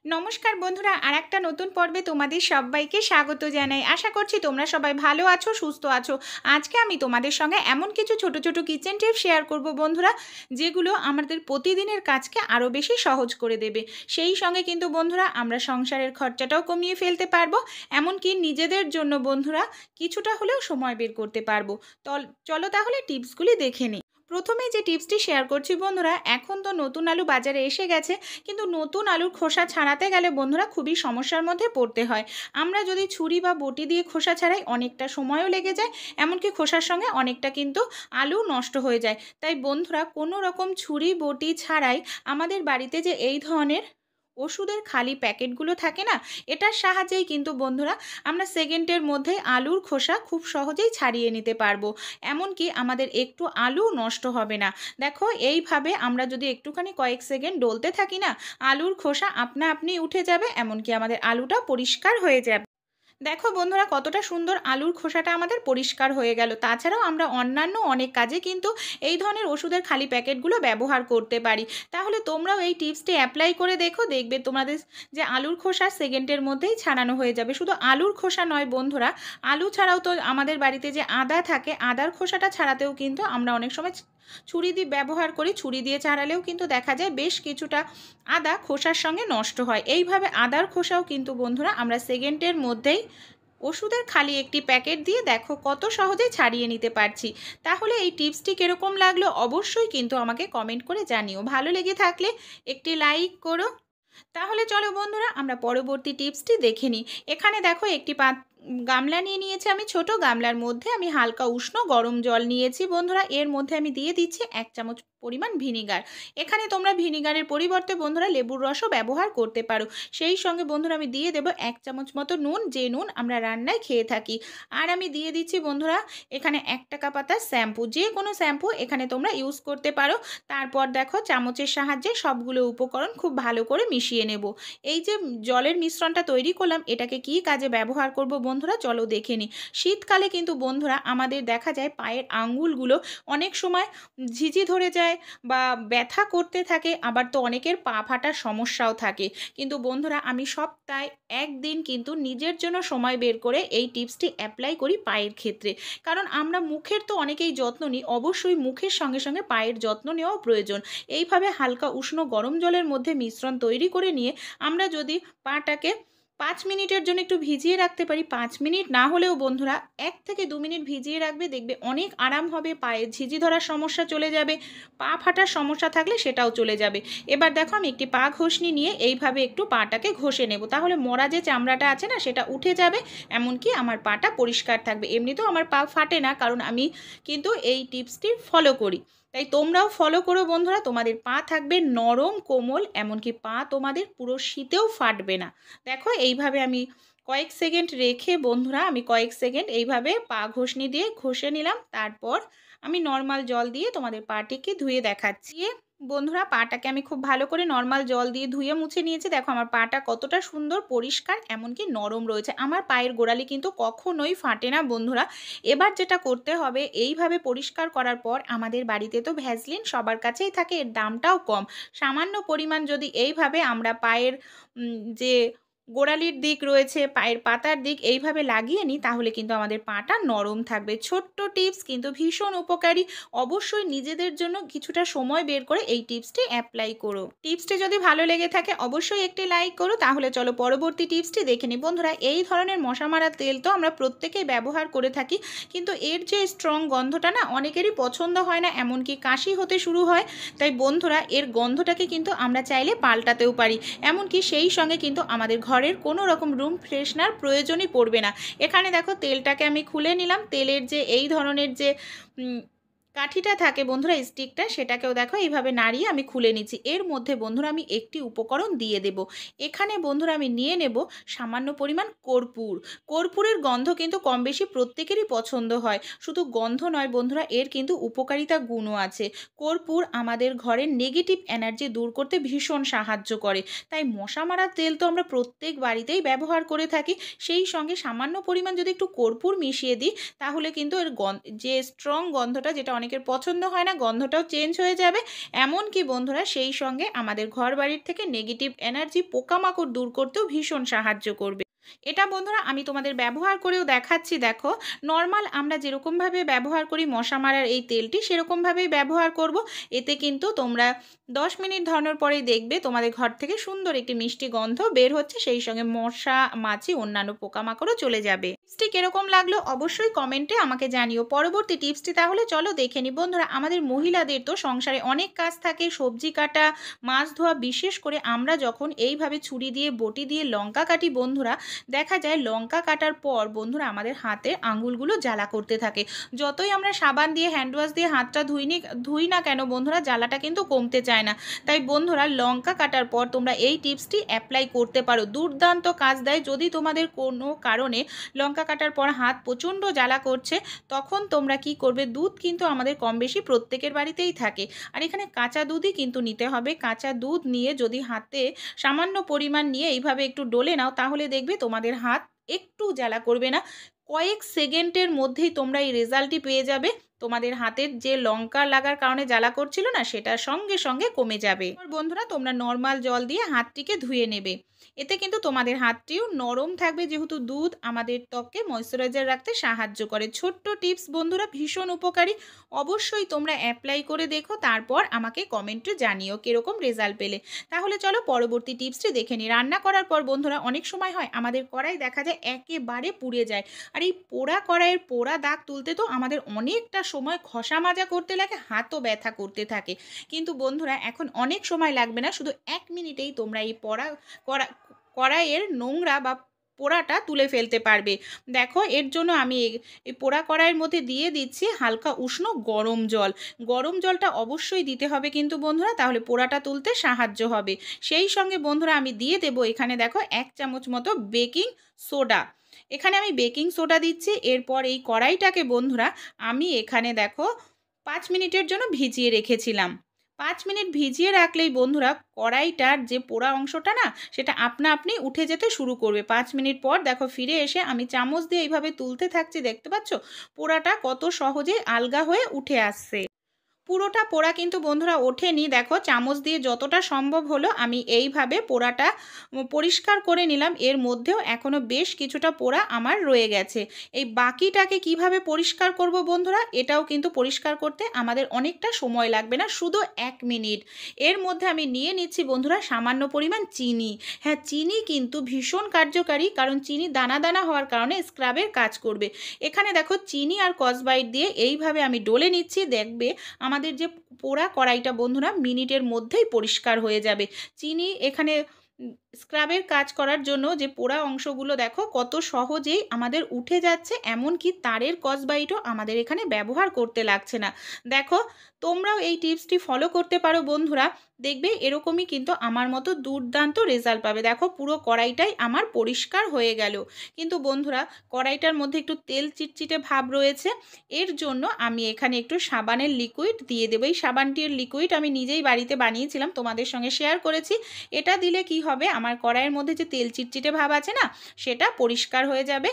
নমস্কার বন্ধুরা, আরেকটা নতুন পর্বে তোমাদের সবাইকে স্বাগত জানাই। আশা করছি তোমরা সবাই ভালো আছো, সুস্থ আছো। আজকে আমি তোমাদের সঙ্গে এমন কিছু ছোট ছোট কিচেন টিপস শেয়ার করব বন্ধুরা, যেগুলো আমাদের প্রতিদিনের কাজকে আরও বেশি সহজ করে দেবে। সেই সঙ্গে কিন্তু বন্ধুরা আমরা সংসারের খরচাটাও কমিয়ে ফেলতে পারবো, এমনকি নিজেদের জন্য বন্ধুরা কিছুটা হলেও সময় বের করতে পারবো। চলো তাহলে টিপসগুলি দেখে নিই। প্রথমে যে টিপসটি শেয়ার করছি বন্ধুরা, এখন তো নতুন আলু বাজারে এসে গেছে, কিন্তু নতুন আলুর খোসা ছাড়াতে গেলে বন্ধুরা খুবই সমস্যার মধ্যে পড়তে হয়। আমরা যদি ছুরি বা বটি দিয়ে খোসা ছাড়াই অনেকটা সময়ও লেগে যায়, এমনকি খোসার সঙ্গে অনেকটা কিন্তু আলু নষ্ট হয়ে যায়। তাই বন্ধুরা কোনো রকম ছুরি বটি ছাড়াই আমাদের বাড়িতে যে এই ধরনের ওষুধের খালি প্যাকেটগুলো থাকে না, এটার সাহায্যেই কিন্তু বন্ধুরা আমরা সেকেন্ডের মধ্যে আলুর খোসা খুব সহজেই ছাড়িয়ে নিতে পারবো। এমনকি আমাদের একটু আলু নষ্ট হবে না। দেখো এইভাবে আমরা যদি একটুখানি কয়েক সেকেন্ড ডলতে থাকি না, আলুর খোসা আপনা আপনি উঠে যাবে, এমনকি আমাদের আলুটা পরিষ্কার হয়ে যাবে। দেখো বন্ধুরা কতটা সুন্দর আলুর খোসাটা আমাদের পরিষ্কার হয়ে গেল। তাছাড়াও আমরা অন্যান্য অনেক কাজে কিন্তু এই ধরনের ওষুধের খালি প্যাকেটগুলো ব্যবহার করতে পারি। তাহলে তোমরাও এই টিপসটি অ্যাপ্লাই করে দেখো, দেখবে তোমাদের যে আলুর খোসা সেকেন্ডের মধ্যেই ছাড়ানো হয়ে যাবে। শুধু আলুর খোসা নয় বন্ধুরা, আলু ছাড়াও তো আমাদের বাড়িতে যে আদা থাকে, আদার খোসাটা ছাড়াতেও কিন্তু আমরা অনেক সময় ছুরি দিয়ে ব্যবহার করি। ছুরি দিয়ে ছাড়ালেও কিন্তু দেখা যায় বেশ কিছুটা আদা খোসার সঙ্গে নষ্ট হয়। এইভাবে আদার খোসাও কিন্তু বন্ধুরা আমরা সেকেন্ডের মধ্যেই ওষুধের খালি একটি প্যাকেট দিয়ে দেখো কত সহজে ছাড়িয়ে নিতে পারছি। তাহলে এই টিপসটি কীরকম লাগলো অবশ্যই কিন্তু আমাকে কমেন্ট করে জানিও। ভালো লেগে থাকলে একটি লাইক করো। তাহলে চলো বন্ধুরা আমরা পরবর্তী টিপসটি দেখে নিই। এখানে দেখো একটি গামলা নিয়ে নিয়েছি আমি। ছোট গামলার মধ্যে আমি হালকা উষ্ণ গরম জল নিয়েছি বন্ধুরা। এর মধ্যে আমি দিয়ে দিচ্ছি 1 চামচ পরিমাণ ভিনিগার। এখানে তোমরা ভিনিগারের পরিবর্তে বন্ধুরা লেবুর রসও ব্যবহার করতে পারো। সেই সঙ্গে বন্ধুরা আমি দিয়ে দেবো 1 চামচ মতো নুন, যে নুন আমরা রান্নায় খেয়ে থাকি। আর আমি দিয়ে দিচ্ছি বন্ধুরা এখানে 1 টাকা পাতার শ্যাম্পু, যে কোনো শ্যাম্পু এখানে তোমরা ইউজ করতে পারো। তারপর দেখো চামচের সাহায্যে সবগুলো উপকরণ খুব ভালো করে মিশিয়ে নেব। এই যে জলের মিশ্রণটা তৈরি করলাম, এটাকে কি কাজে ব্যবহার করব বন্ধুরা চলো দেখে নিই। শীতকালে কিন্তু বন্ধুরা আমাদের দেখা যায় পায়ের আঙ্গুলগুলো অনেক সময় ঝিঝি ধরে যায় বা ব্যথা করতে থাকে, আবার তো অনেকের পা ফাটার সমস্যাও থাকে। কিন্তু বন্ধুরা আমি সপ্তাহে একদিন কিন্তু নিজের জন্য সময় বের করে এই টিপসটি অ্যাপ্লাই করি পায়ের ক্ষেত্রে। কারণ আমরা মুখের তো অনেকেই যত্ন নিই, অবশ্যই মুখের সঙ্গে সঙ্গে পায়ের যত্ন নেওয়াও প্রয়োজন। এইভাবে হালকা উষ্ণ গরম জলের মধ্যে মিশ্রণ তৈরি করে নিয়ে আমরা যদি পাটাকে 5 মিনিটের জন্য একটু ভিজিয়ে রাখতে পারি, 5 মিনিট না হলেও বন্ধুরা 1 থেকে 2 মিনিট ভিজিয়ে রাখবে, দেখবে অনেক আরাম হবে। পায়ে ঝিঝি ধরার সমস্যা চলে যাবে, পা ফাটার সমস্যা থাকলে সেটাও চলে যাবে। এবার দেখো আমি একটি পা ঘষনি নিয়ে এইভাবে একটু পাটাকে ঘষে নেব, তাহলে মরা যে চামড়াটা আছে না সেটা উঠে যাবে, এমনকি আমার পাটা পরিষ্কার থাকবে। এমনিতেও আমার পা ফাটে না, কারণ আমি কিন্তু এই টিপসটি ফলো করি। তাই তোমরাও ফলো করো বন্ধুরা, তোমাদের পা থাকবে নরম কোমল, এমনকি পা তোমাদের পুরো শীতেও ফাটবে না। দেখো এইভাবে আমি কয়েক সেকেন্ড রেখে বন্ধুরা আমি কয়েক সেকেন্ড এইভাবে পা ঘষনি দিয়ে ঘষে নিলাম। তারপর আমি নর্মাল জল দিয়ে তোমাদের পাটিকে ধুয়ে দেখাচ্ছি। বন্ধুরা পাটাকে আমি খুব ভালো করে নর্মাল জল দিয়ে ধুয়ে মুছে নিয়েছি। দেখো আমার পাটা কতটা সুন্দর পরিষ্কার, এমনকি নরম রয়েছে। আমার পায়ের গোড়ালি কিন্তু কখনোই ফাটে না বন্ধুরা। এবার যেটা করতে হবে, এইভাবে পরিষ্কার করার পর আমাদের বাড়িতে তো ভ্যাসলিন সবার কাছেই থাকে, এর দামটাও কম। সামান্য পরিমাণ যদি এইভাবে আমরা পায়ের যে গোড়ালির দিক রয়েছে, পায়ের পাতার দিক এইভাবে লাগিয়ে নিই, তাহলে কিন্তু আমাদের পাটা নরম থাকবে। ছোট্ট টিপস কিন্তু ভীষণ উপকারী। অবশ্যই নিজেদের জন্য কিছুটা সময় বের করে এই টিপসটি অ্যাপ্লাই করো। টিপসটি যদি ভালো লেগে থাকে অবশ্যই একটি লাইক করো। তাহলে চলো পরবর্তী টিপসটি দেখে নিই। বন্ধুরা এই ধরনের মশা মারা তেল তো আমরা প্রত্যেকেই ব্যবহার করে থাকি, কিন্তু এর যে স্ট্রং গন্ধটা না অনেকেরই পছন্দ হয় না, এমনকি কাশি হতে শুরু হয়। তাই বন্ধুরা এর গন্ধটাকে কিন্তু আমরা চাইলে পাল্টাতেও পারি, এমনকি সেই সঙ্গে কিন্তু আমাদের ঘরের কোনো রকম রুম ফ্রেশনার প্রয়োজনই পড়বে না। এখানে দেখো তেলটাকে আমি খুলে নিলাম। তেলের যে এই ধরনের যে কাঠিটা থাকে বন্ধুরা, স্টিকটা, সেটাকেও দেখো এইভাবে নাড়িয়ে আমি খুলে নিচ্ছি। এর মধ্যে বন্ধুরা আমি একটি উপকরণ দিয়ে দেব। এখানে বন্ধুরা আমি নিয়ে নেব সামান্য পরিমাণ কর্পূর। কর্পূরের গন্ধ কিন্তু কম বেশি প্রত্যেকেরই পছন্দ হয়। শুধু গন্ধ নয় বন্ধুরা, এর কিন্তু উপকারিতা গুণও আছে। কর্পূর আমাদের ঘরের নেগেটিভ এনার্জি দূর করতে ভীষণ সাহায্য করে। তাই মশা মারার তেল তো আমরা প্রত্যেক বাড়িতেই ব্যবহার করে থাকি, সেই সঙ্গে সামান্য পরিমাণ যদি একটু কর্পূর মিশিয়ে দিই, তাহলে কিন্তু এর যে স্ট্রং গন্ধটা, যেটা অনেক অনেকের পছন্দ হয় না, গন্ধটাও চেঞ্জ হয়ে যাবে। এমনকি বন্ধুরা সেই সঙ্গে আমাদের ঘর বাড়ির থেকে নেগেটিভ এনার্জি, পোকামাকড় দূর করতেও ভীষণ সাহায্য করবে। এটা বন্ধুরা আমি তোমাদের ব্যবহার করেও দেখাচ্ছি। দেখো, নর্মাল আমরা যেরকমভাবে ব্যবহার করি মশা মারার এই তেলটি, সেরকমভাবেই ব্যবহার করব। এতে কিন্তু তোমরা 10 মিনিট ধরানোর পরেই দেখবে তোমাদের ঘর থেকে সুন্দর একটি মিষ্টি গন্ধ বের হচ্ছে, সেই সঙ্গে মশা, মাছি, অন্যান্য পোকামাকড়ও চলে যাবে। টিপসটি কিরকম লাগলো অবশ্যই কমেন্টে আমাকে জানিও। পরবর্তী টিপসটি তাহলে চলো দেখে নিই। বন্ধুরা, আমাদের মহিলাদের তো সংসারে অনেক কাজ থাকে, সবজি কাটা, মাছ ধোয়া, বিশেষ করে আমরা যখন এইভাবে ছুরি দিয়ে, বটি দিয়ে লঙ্কা কাটি বন্ধুরা, দেখা যায় লঙ্কা কাটার পর বন্ধুরা আমাদের হাতের আঙুলগুলো জ্বালা করতে থাকে। যতই আমরা সাবান দিয়ে, হ্যান্ড ওয়াশ দিয়ে হাতটা ধুই না কেন বন্ধুরা, জ্বালাটা কিন্তু কমতে চায় না। তাই বন্ধুরা, লঙ্কা কাটার পর তোমরা এই টিপসটি অ্যাপ্লাই করতে পারো, দুর্দান্ত কাজ দেয়। যদি তোমাদের কোনো কারণে লঙ্কা কাটার পর হাত প্রচণ্ড জ্বালা করছে, তখন তোমরা কি করবে, দুধ কিন্তু আমাদের কম বেশি প্রত্যেকের বাড়িতেই থাকে, আর এখানে কাঁচা দুধই কিন্তু নিতে হবে। কাঁচা দুধ নিয়ে যদি হাতে সামান্য পরিমাণ নিয়ে এইভাবে একটু ডলে নাও, তাহলে দেখবে তোমাদের হাত একটু জ্বালা করবে না। কয়েক সেকেন্ডের মধ্যেই তোমরা এই রেজাল্টটি পেয়ে যাবে। তোমাদের হাতের যে লঙ্কা লাগার কারণে জ্বালা করছিল না, সেটা সঙ্গে সঙ্গে কমে যাবে। বন্ধুরা, তোমরা নর্মাল জল দিয়ে হাতটিকে ধুয়ে নেবে। এতে কিন্তু তোমাদের হাতটিও নরম থাকবে, যেহেতু দুধ আমাদের ত্বককে ময়শ্চারাইজার রাখতে সাহায্য করে। ছোট্ট টিপস বন্ধুরা, ভীষণ উপকারী। অবশ্যই তোমরা অ্যাপ্লাই করে দেখো, তারপর আমাকে কমেন্টে জানিও কিরকম রেজাল্ট পেলে। তাহলে চলো পরবর্তী টিপসটি দেখে নিই। রান্না করার পর বন্ধুরা অনেক সময় হয় আমাদের কড়াই দেখা যায় একেবারে পুড়ে যায়, আর এই পোড়া কড়াইয়ের পোড়া দাগ তুলতে তো আমাদের অনেকটা সময় ঘষা মাজা করতে লাগে, হাতও ব্যথা করতে থাকে। কিন্তু বন্ধুরা এখন অনেক সময় লাগবে না, শুধু 1 মিনিটেই তোমরা এই কড়াইয়ের নোংরা বা পোড়াটা তুলে ফেলতে পারবে। দেখো, এর জন্য আমি এই পোড়া কড়াইয়ের মধ্যে দিয়ে দিচ্ছি হালকা উষ্ণ গরম জল। গরম জলটা অবশ্যই দিতে হবে কিন্তু বন্ধুরা, তাহলে পোড়াটা তুলতে সাহায্য হবে। সেই সঙ্গে বন্ধুরা আমি দিয়ে দেবো এখানে দেখো 1 চামচ মতো বেকিং সোডা। এখানে আমি বেকিং সোডা দিচ্ছি। এরপর এই কড়াইটাকে বন্ধুরা আমি এখানে দেখো 5 মিনিটের জন্য ভিজিয়ে রেখেছিলাম। 5 মিনিট ভিজিয়ে রাখলেই বন্ধুরা কড়াইটার যে পোড়া অংশটা না, সেটা আপনা আপনি উঠে যেতে শুরু করবে। 5 মিনিট পর দেখো ফিরে এসে আমি চামচ দিয়ে এইভাবে তুলতে থাকছি, দেখতে পাচ্ছ পোড়াটা কত সহজে আলগা হয়ে উঠে আসছে। পুরোটা পোড়া কিন্তু বন্ধুরা ওঠেনি। দেখো, চামচ দিয়ে যতটা সম্ভব হলো আমি এইভাবে পোড়াটা পরিষ্কার করে নিলাম। এর মধ্যেও এখনও বেশ কিছুটা পোড়া আমার রয়ে গেছে। এই বাকিটাকে কিভাবে পরিষ্কার করব বন্ধুরা, এটাও কিন্তু পরিষ্কার করতে আমাদের অনেকটা সময় লাগবে না, শুধু 1 মিনিট। এর মধ্যে আমি নিয়ে নিচ্ছি বন্ধুরা সামান্য পরিমাণ চিনি। হ্যাঁ, চিনি কিন্তু ভীষণ কার্যকারী, কারণ চিনি দানা দানা হওয়ার কারণে স্ক্রাবের কাজ করবে। এখানে দেখো চিনি আর কসবাইট দিয়ে এইভাবে আমি ডলে নিচ্ছি। দেখবে আমাদের যে পোড়া কড়াইটা বন্ধুরা মিনিটের মধ্যেই পরিষ্কার হয়ে যাবে। চিনি এখানে স্ক্রাবের কাজ করার জন্য যে পোড়া অংশগুলো দেখো কত সহজেই আমাদের উঠে যাচ্ছে, এমনকি তারের কসবাইটও আমাদের এখানে ব্যবহার করতে লাগছে না। দেখো, তোমরাও এই টিপসটি ফলো করতে পারো বন্ধুরা, দেখবে এরকমই কিন্তু আমার মতো দুর্দান্ত রেজাল্ট পাবে। দেখো, পুরো কড়াইটাই আমার পরিষ্কার হয়ে গেল। কিন্তু বন্ধুরা কড়াইটার মধ্যে একটু তেল চিটচিটে ভাব রয়েছে, এর জন্য আমি এখানে একটু সাবানের লিকুইড দিয়ে দেবো। এই সাবানটির লিকুইড আমি নিজেই বাড়িতে বানিয়েছিলাম, তোমাদের সঙ্গে শেয়ার করেছি। এটা দিলে কি হবে, আমার কড়াইয়ের মধ্যে যে তেল চিটচিটে ভাব আছে না, সেটা পরিষ্কার হয়ে যাবে।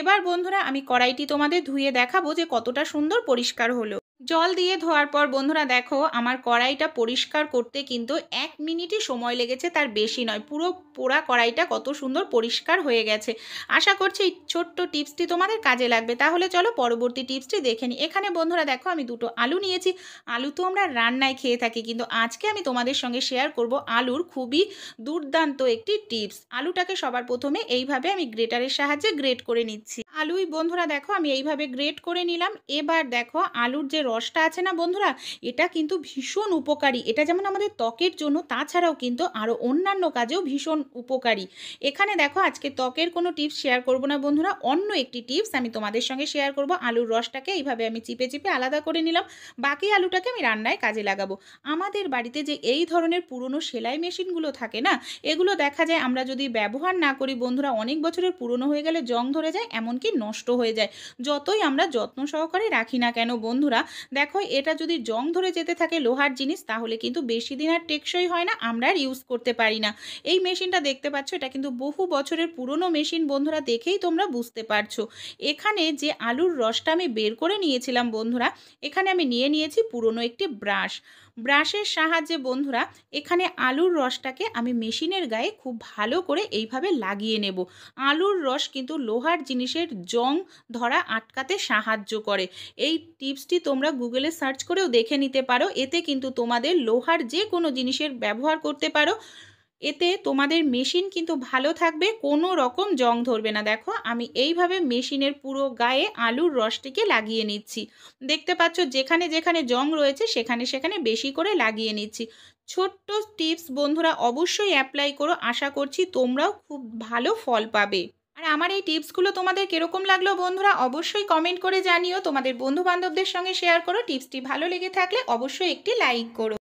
এবার বন্ধুরা আমি কড়াইটি তোমাদের ধুয়ে দেখাবো যে কতটা সুন্দর পরিষ্কার হলো। জল দিয়ে ধোয়ার পর বন্ধুরা দেখো আমার কড়াইটা পরিষ্কার করতে কিন্তু 1 মিনিটই সময় লেগেছে, তার বেশি নয়। পুরো পোড়া কড়াইটা কত সুন্দর পরিষ্কার হয়ে গেছে। আশা করছি এই ছোট্ট টিপসটি তোমাদের কাজে লাগবে। তাহলে চলো পরবর্তী টিপসটি দেখে নিই। এখানে বন্ধুরা দেখো আমি 2টো আলু নিয়েছি। আলু তো আমরা রান্নায় খেয়ে থাকি, কিন্তু আজকে আমি তোমাদের সঙ্গে শেয়ার করব আলুর খুবই দুর্দান্ত একটি টিপস। আলুটাকে সবার প্রথমে এইভাবে আমি গ্রেটারের সাহায্যে গ্রেট করে নিচ্ছি। আলুই বন্ধুরা দেখো আমি এইভাবে গ্রেট করে নিলাম। এবার দেখো আলুর যে রসটা আছে না বন্ধুরা, এটা কিন্তু ভীষণ উপকারী। এটা যেমন আমাদের ত্বকের জন্য, তাছাড়াও কিন্তু আরও অন্যান্য কাজেও ভীষণ উপকারী। এখানে দেখো আজকে ত্বকের কোনো টিপস শেয়ার করব না বন্ধুরা, অন্য একটি টিপস আমি তোমাদের সঙ্গে শেয়ার করব। আলুর রসটাকে এইভাবে আমি চিপে চিপে আলাদা করে নিলাম। বাকি আলুটাকে আমি রান্নায় কাজে লাগাবো। আমাদের বাড়িতে যে এই ধরনের পুরনো সেলাই মেশিনগুলো থাকে না, এগুলো দেখা যায় আমরা যদি ব্যবহার না করি বন্ধুরা, অনেক বছরের পুরনো হয়ে গেলে জং ধরে যায়, এমনকি নষ্ট হয়ে যায়। যতই আমরা যত্ন সহকারে রাখি না কেন বন্ধুরা, দেখো এটা যদি জং ধরে যেতে থাকে লোহার জিনিস তাহলে কিন্তু বেশি দিন আর টেকসই হয় না, আমরা আর ইউজ করতে পারি না। এই মেশিনটা দেখতে পাচ্ছ, এটা কিন্তু বহু বছরের পুরনো মেশিন বন্ধুরা, দেখেই তোমরা বুঝতে পারছো। এখানে যে আলুর রসটা আমি বের করে নিয়েছিলাম বন্ধুরা, এখানে আমি নিয়ে নিয়েছি পুরনো একটি ব্রাশের সাহায্যে বন্ধুরা এখানে আলুর রসটাকে আমি মেশিনের গায়ে খুব ভালো করে এইভাবে লাগিয়ে নেব। আলুর রস কিন্তু লোহার জিনিসের জং ধরা আটকাতে সাহায্য করে। এই টিপসটি তোমরা গুগলে সার্চ করেও দেখে নিতে পারো, এতে কিন্তু তোমাদের লোহার যে কোনো জিনিসের ব্যবহার করতে পারো, এতে তোমাদের মেশিন কিন্তু ভালো থাকবে, কোনো রকম জং ধরবে না। দেখো আমি এইভাবে মেশিনের পুরো গায়ে আলুর রসটিকে লাগিয়ে নিচ্ছি। দেখতে পাচ্ছ যেখানে যেখানে জং রয়েছে সেখানে সেখানে বেশি করে লাগিয়ে নিচ্ছি। ছোট্ট টিপস বন্ধুরা, অবশ্যই অ্যাপ্লাই করো, আশা করছি তোমরাও খুব ভালো ফল পাবে। আর আমার এই টিপসগুলো তোমাদের কিরকম লাগলো বন্ধুরা, অবশ্যই কমেন্ট করে জানিও, তোমাদের বন্ধু বান্ধবদের সঙ্গে শেয়ার করো। টিপসটি ভালো লেগে থাকলে অবশ্যই একটি লাইক করো।